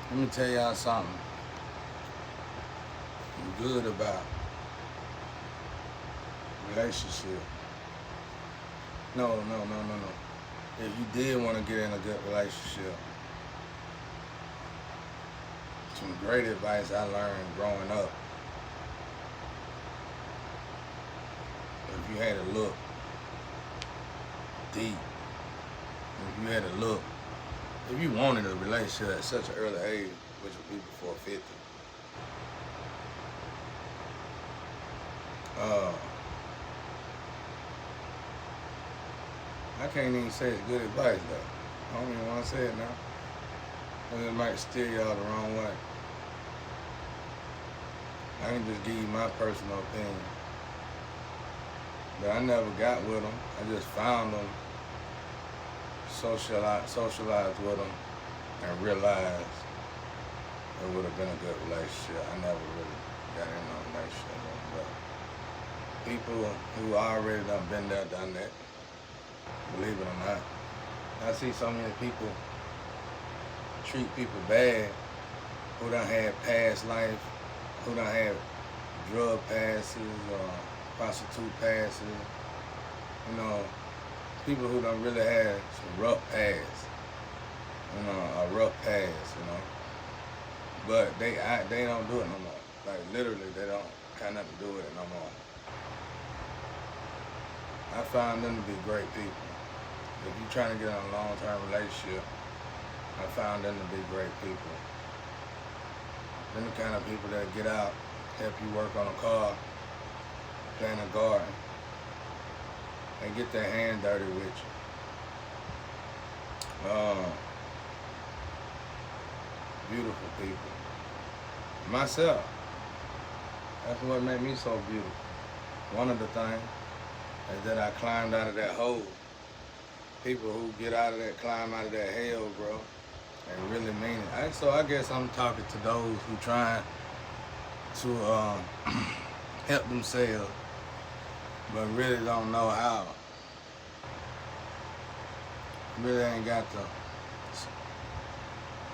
Let me tell y'all something good about relationship. No. If you did want to get in a good relationship, some great advice I learned growing up. If you had to look deep, if you had to look, if you wanted a relationship at such an early age, which would be before 50, uh, I can't even say it's good advice though. I don't even want to say it now. Because it might steer y'all the wrong way. I can just give you my personal opinion. But I never got with them. I just found them, socialized with them, and realized it would have been a good relationship. I never really got in a relationship with them. But people who already done been there, done that, believe it or not, I see so many people treat people bad who done had past life, who done had drug passes or prostitute passes, you know, people who done really had some rough past, a rough past, but they don't do it no more. Like literally, they don't have nothing to do with it no more. I found them to be great people. If you're trying to get in a long-term relationship, I found them to be great people. They're the kind of people that get out, help you work on a car, plant a garden, and get their hand dirty with you. Beautiful people. Myself, that's what made me so beautiful. One of the things is that I climbed out of that hole. People who get out of that, climb out of that hell, bro, and really mean it. So I guess I'm talking to those who trying to help themselves, but really don't know how. Really ain't got the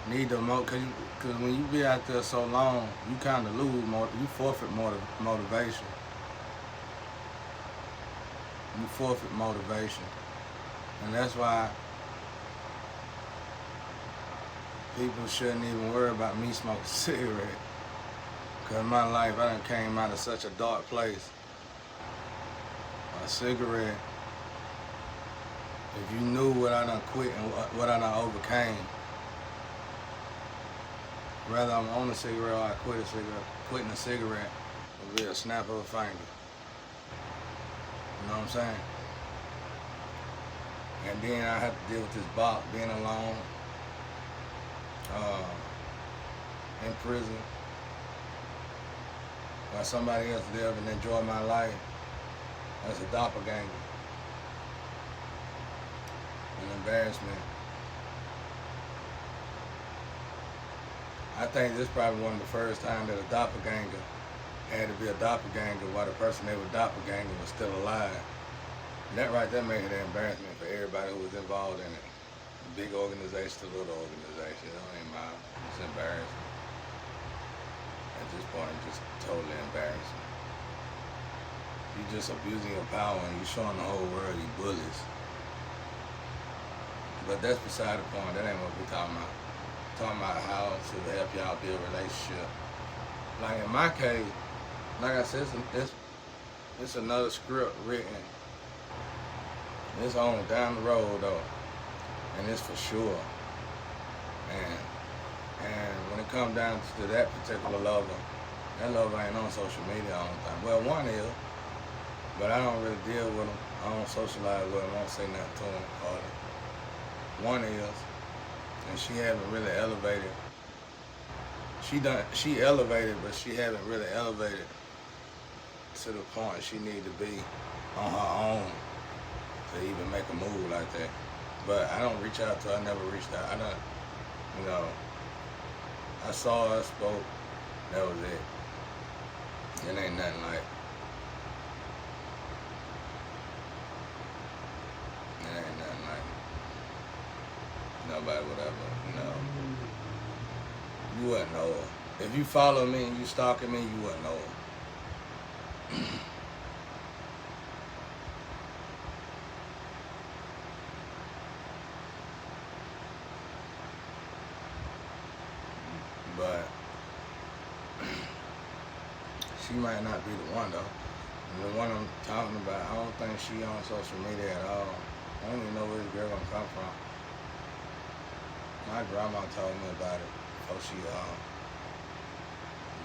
need the cause when you be out there so long, you kind of lose you forfeit motivation. You forfeit motivation, and that's why people shouldn't even worry about me smoking a cigarette. Cause in my life, I done came out of such a dark place. A cigarette, if you knew what I done quit and what I done overcame, whether I'm on a cigarette or I quit a cigarette, quitting a cigarette would be a snap of a finger. You know what I'm saying? And then I have to deal with this box, being alone, in prison, while somebody else live and enjoy my life. That's a doppelganger. An embarrassment. I think this is probably one of the first times that a doppelganger had to be a doppelganger while the person they were doppelganger was still alive. And that right there made it an embarrassment for everybody who was involved in it. Big organization to little organization, it don't even matter. It's embarrassing. At this point, it's just totally embarrassing. You're just abusing your power and you're showing the whole world you bullies. But that's beside the point. That ain't what we're talking about. We're talking about how to help y'all build a relationship. Like in my case, like I said, it's another script written. It's on down the road though, and it's for sure. And when it comes down to that particular lover, that lover ain't on social media all the time. Well, one is, but I don't really deal with them. I don't socialize with them. I don't say nothing to them hardly. One is, and she haven't really elevated. She elevated, but she haven't really elevated to the point she need to be on her own to even make a move like that. But I don't reach out to her. I never reached out. I don't, I saw her, spoke. That was it. It ain't nothing like. It ain't nothing like. Nobody would ever, You wouldn't know her. If you follow me and you stalking me, you wouldn't know her. But she might not be the one though. And the one I'm talking about, I don't think she on social media at all. I don't even know where this girl gonna come from. My grandma told me about it before she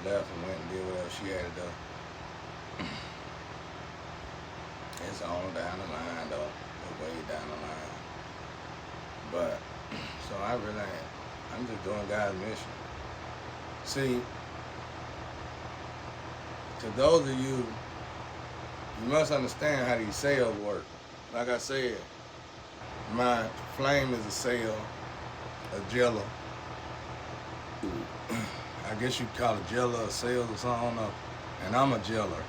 left and went and did whatever she had to do. It's on down the line though. It's way down the line. But so I really ain't. I'm just doing God's mission. See, to those of you, you must understand how these sales work. Like I said, my flame is a sale, a jeller. I guess you'd call it jeller or sales or something, I don't know. And I'm a jeller.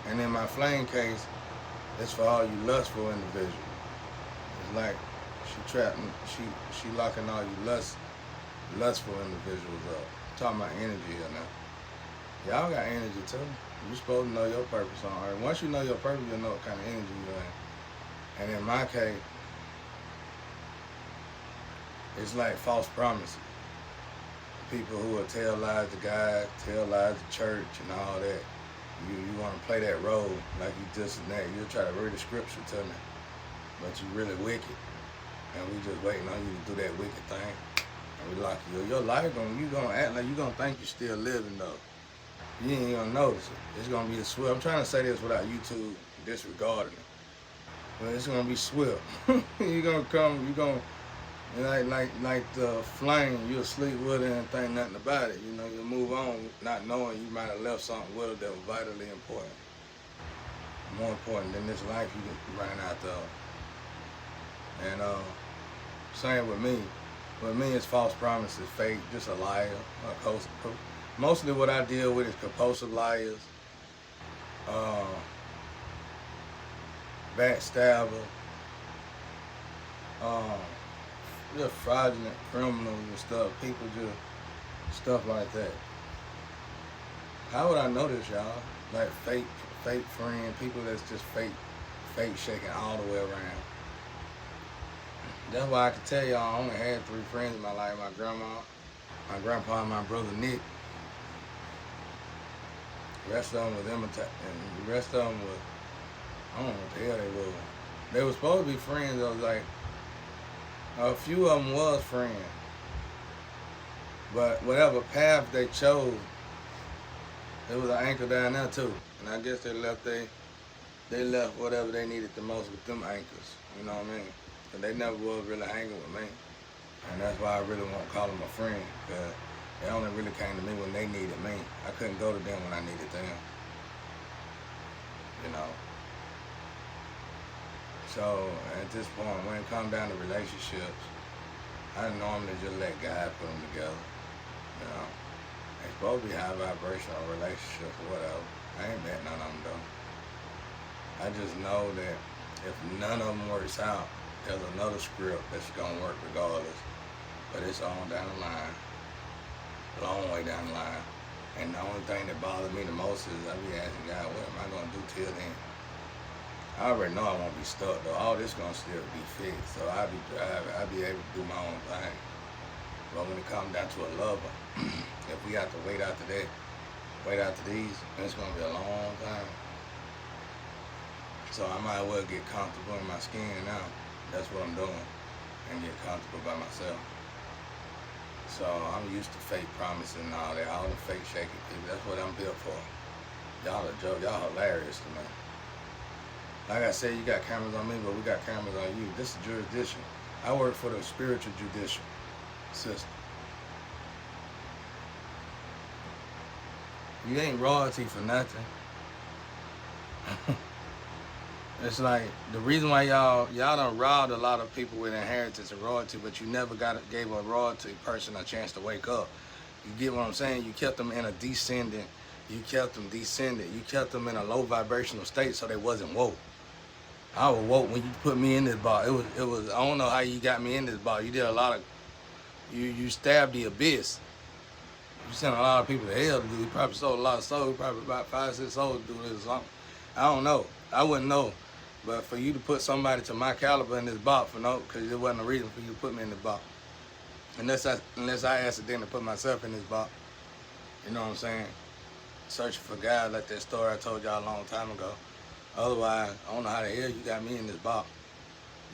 And in my flame case, it's for all you lustful individuals. It's like she locking all you lustful individuals up. I'm talking about energy here now. Y'all got energy too. You're supposed to know your purpose on earth. Once you know your purpose, you'll know what kind of energy you're in. And in my case, it's like false promises. People who will tell lies to God, tell lies to church and all that. You want to play that role like you this and that. You'll try to read the scripture to me, but you really wicked. And we just waiting on you to do that wicked thing. And we lock you. Your life, you gonna act like you gonna think you're still living though. You ain't gonna notice it. It's gonna be a swift. I'm trying to say this without YouTube disregarding it. But it's gonna be swift. You gonna come, you gonna like the flame, you'll sleep with it and think nothing about it. You know, you'll move on not knowing you might have left something with it that was vitally important. More important than this life you running out there. And same with me. With me, it's false promises, fake, just a liar. Mostly what I deal with is compulsive liars, backstabber, just fraudulent criminals and stuff. People just stuff like that. How would I know this, y'all? Like fake friends, people that's just fake shaking all the way around. That's why I can tell y'all I only had 3 friends in my life: my grandma, my grandpa, and my brother Nick. The rest of them was imitating, and the rest of them was, I don't know what the hell they were. They were supposed to be friends. I was like, a few of them was friends. But whatever path they chose, there was an anchor down there too. And I guess they left whatever they needed the most with them anchors. You know what I mean? And they never was really hanging with me. And that's why I really won't call them a friend, because they only really came to me when they needed me. I couldn't go to them when I needed them. You know. So at this point, when it comes down to relationships, I normally just let God put them together. You know. It's supposed to be high vibrational relationships or whatever. I ain't met none of them though. I just know that if none of them works out, there's another script that's gonna work regardless. But it's on down the line, long way down the line. And the only thing that bothers me the most is I be asking God, what am I gonna do till then? I already know I won't be stuck though. All this gonna still be fixed. So I'll be driving, I'll be able to do my own thing. But when it comes down to a lover, if we have to wait after that, wait after these, it's gonna be a long time. So I might as well get comfortable in my skin now. That's what I'm doing, and get comfortable by myself. So I'm used to fake promises and all that, all the fake shaking people. That's what I'm built for. Y'all a joke, y'all hilarious to me. Like I said, you got cameras on me, but we got cameras on you. This is jurisdiction. I work for the spiritual judicial system. You ain't royalty for nothing. It's like the reason why y'all done robbed a lot of people with inheritance and royalty, but you never gave a royalty person a chance to wake up. You get what I'm saying? You kept them in a descendant. You kept them descended. You kept them in a low vibrational state so they wasn't woke. I was woke when you put me in this bar. It was. I don't know how you got me in this bar. You did a lot of. You stabbed the abyss. You sent a lot of people to hell to do. He probably sold a lot of souls. Probably about 5, 6 souls to do this or something. I don't know. I wouldn't know. But for you to put somebody to my caliber in this box for no, because there wasn't a reason for you to put me in this box. Unless I accidentally put myself in this box. You know what I'm saying? Searching for God like that story I told y'all a long time ago. Otherwise, I don't know how the hell you got me in this box.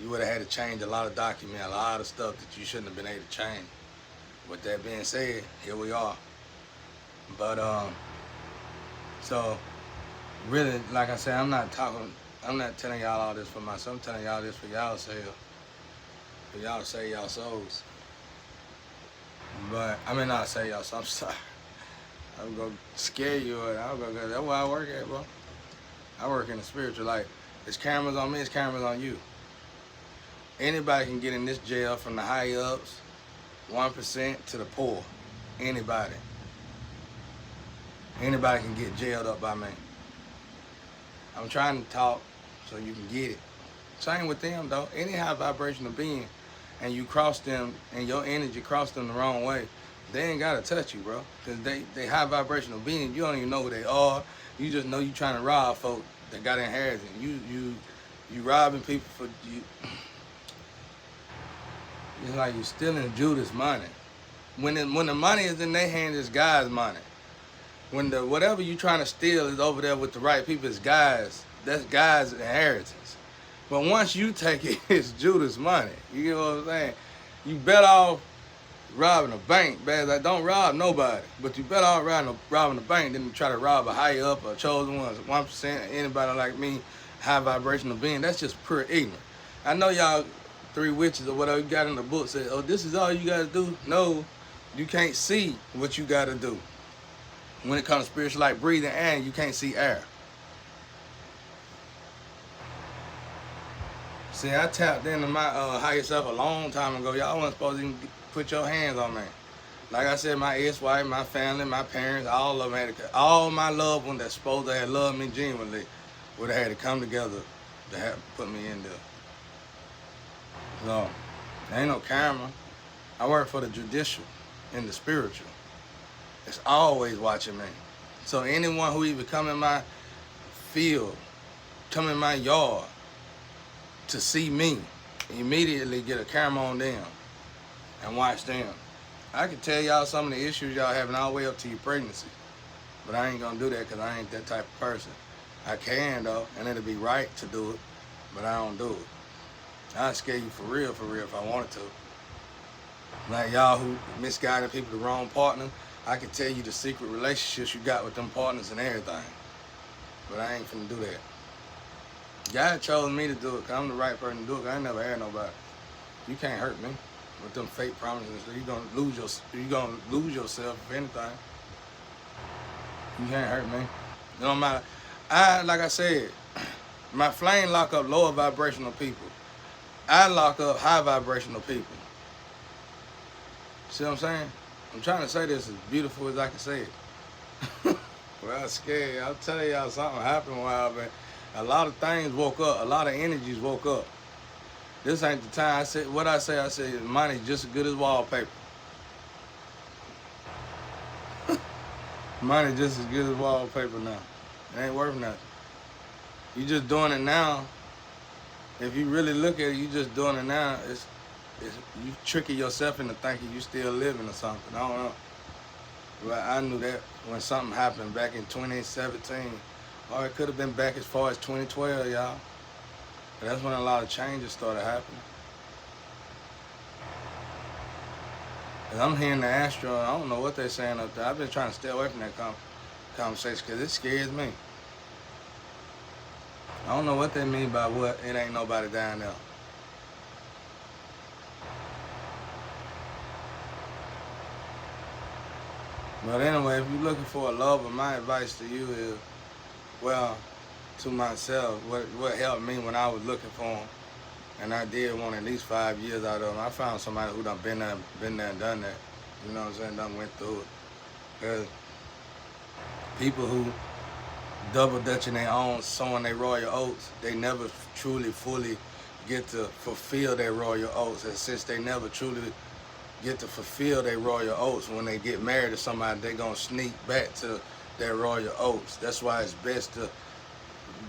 You would have had to change a lot of documents, a lot of stuff that you shouldn't have been able to change. With that being said, here we are. But so really, like I said, I'm not telling y'all all this for myself. I'm telling y'all this for y'all self. For y'all to save y'all souls. But I mean not save y'all souls, I'm sorry. I'm gonna scare you, or I'm gonna go. That's where I work at, bro. I work in the spiritual life. There's cameras on me, there's cameras on you. Anybody can get in this jail, from the high ups, 1% to the poor. Anybody. Anybody can get jailed up by me. I'm trying to talk so you can get it. Same with them though. Any high vibrational being, and you cross them, and your energy cross them the wrong way, they ain't gotta touch you, bro. Cause they high vibrational beings. You don't even know who they are. You just know you trying to rob folk that got inherited. You robbing people for you. It's like you stealing Judas' money. When the money is in their hands, it's God's money. When the whatever you trying to steal is over there with the right people, it's God's. That's God's inheritance. But once you take it, it's Judas' money. You get what I'm saying? You better off robbing a bank. Bad, like, don't rob nobody. But you better off robbing a bank than to try to rob a high up, a chosen one, 1%, anybody like me, high vibrational being. That's just pure ignorance. I know y'all 3 witches or whatever you got in the book say, oh, this is all you got to do. No, you can't see what you got to do. When it comes to spiritual life, breathing air, you can't see air. See, I tapped into my higher self a long time ago. Y'all wasn't supposed to even put your hands on me. Like I said, my ex-wife, my family, my parents, all of them had to, all my loved ones that supposed to have loved me genuinely would have had to come together to have put me in there. So, there ain't no camera. I work for the judicial and the spiritual. It's always watching me. So anyone who even come in my field, come in my yard to see me, immediately get a camera on them and watch them. I can tell y'all some of the issues y'all having all the way up to your pregnancy, but I ain't gonna do that because I ain't that type of person. I can though, and it'll be right to do it, but I don't do it. I'd scare you for real if I wanted to. Like y'all who misguiding people the wrong partner, I can tell you the secret relationships you got with them partners and everything. But I ain't finna do that. God chose me to do it because I'm the right person to do it. I ain't never had nobody. You can't hurt me with them fake promises. You're gonna lose yourself if anything. You can't hurt me. It don't matter. Like I said, my flame lock up lower vibrational people. I lock up high vibrational people. See what I'm saying? I'm trying to say this as beautiful as I can say it. Well, I'm scared. I'll tell y'all something happened a while back. A lot of things woke up. A lot of energies woke up. This ain't the time. I said money's just as good as wallpaper. Money just as good as wallpaper now. It ain't worth nothing. You just doing it now. If you really look at it, you just doing it now. It's you tricking yourself into thinking you still living or something. I don't know. But I knew that when something happened back in 2017, or it could have been back as far as 2012, y'all. But that's when a lot of changes started happening. And I'm hearing the astro, I don't know what they're saying up there. I've been trying to stay away from that conversation because it scares me. I don't know what they mean by what it ain't nobody down there. But anyway, if you're looking for a lover, my advice to you is, well, to myself, what helped me when I was looking for him, and I did want at least 5 years out of him, I found somebody who done been there and done that. You know what I'm saying? Done went through it. Because people who double dutching their own, sowing their royal oats, they never truly, fully get to fulfill their royal oats. And since they never truly get to fulfill their royal oaths. When they get married to somebody, they're going to sneak back to their royal oaths. That's why it's best to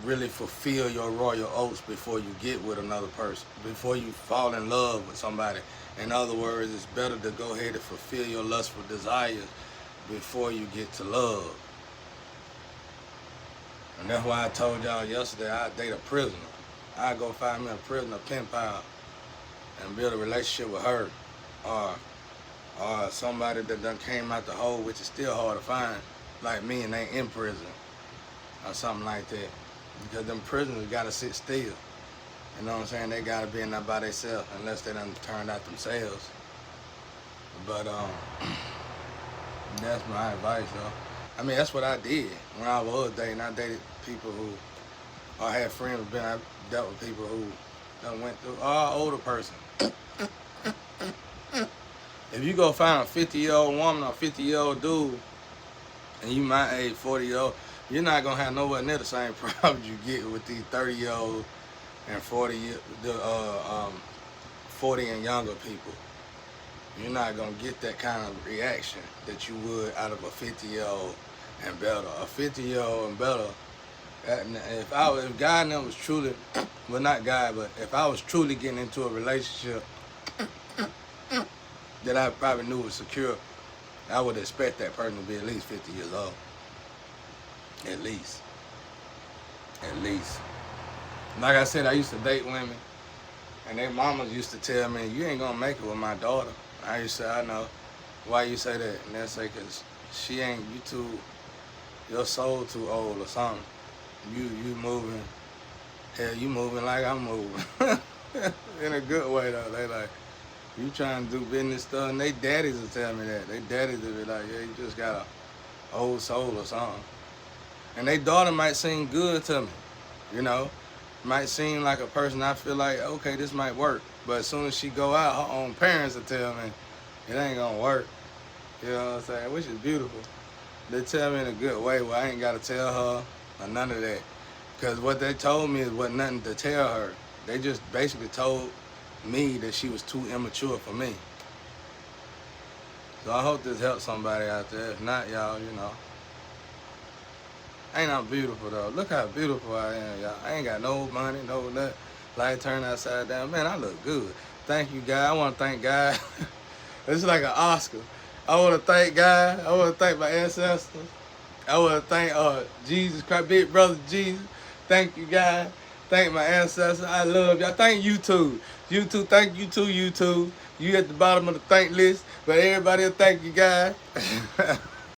really fulfill your royal oaths before you get with another person, before you fall in love with somebody. In other words, it's better to go ahead and fulfill your lustful desires before you get to love. And that's why I told y'all yesterday I'd date a prisoner. I'd go find me a prisoner pen pal and build a relationship with her. Or somebody that done came out the hole, which is still hard to find, like me, and they in prison. Or something like that. Because them prisoners gotta sit still. You know what I'm saying? They gotta be in there by themselves unless they done turned out themselves. But that's my advice, though. I mean, that's what I did when I was dating. I dated people who, I had friends who I dealt with people who done went through, older person. If you go find a 50-year-old woman or a 50-year-old dude, and you my age, 40-year-old, you're not gonna have nowhere near the same problems you get with these 30-year-old and 40 and younger people. You're not gonna get that kind of reaction that you would out of a 50-year-old and better. A 50-year-old and better. If God and them was truly, well, not God, but if I was truly getting into a relationship that I probably knew was secure, I would expect that person to be at least 50 years old. At least. At least. Like I said, I used to date women, and their mamas used to tell me, you ain't gonna make it with my daughter. I used to say, I know. Why you say that? And they'll say, cause she ain't, your soul too old or something. You moving, hell, you moving like I'm moving. In a good way though. They like, you trying to do business stuff, and they daddies will tell me that. They daddies will be like, yeah, you just got a old soul or something. And they daughter might seem good to me, you know. Might seem like a person I feel like, okay, this might work. But as soon as she go out, her own parents will tell me, it ain't gonna work. You know what I'm saying? Which is beautiful. They tell me in a good way where I ain't gotta tell her or none of that. Because what they told me is wasn't nothing to tell her. They just basically told me that she was too immature for me. So I hope this helps somebody out there. If not, y'all, you know. Ain't I beautiful though? Look how beautiful I am, y'all. I ain't got no money, no nothing. Light turned upside down. Man, I look good. Thank you, God. I want to thank God. It's like an Oscar. I want to thank God. I want to thank my ancestors. I want to thank Jesus Christ, big brother Jesus. Thank you, God. Thank my ancestors. I love y'all. Thank YouTube. YouTube, thank you too, YouTube. You at the bottom of the thank list, but everybody will thank you, God.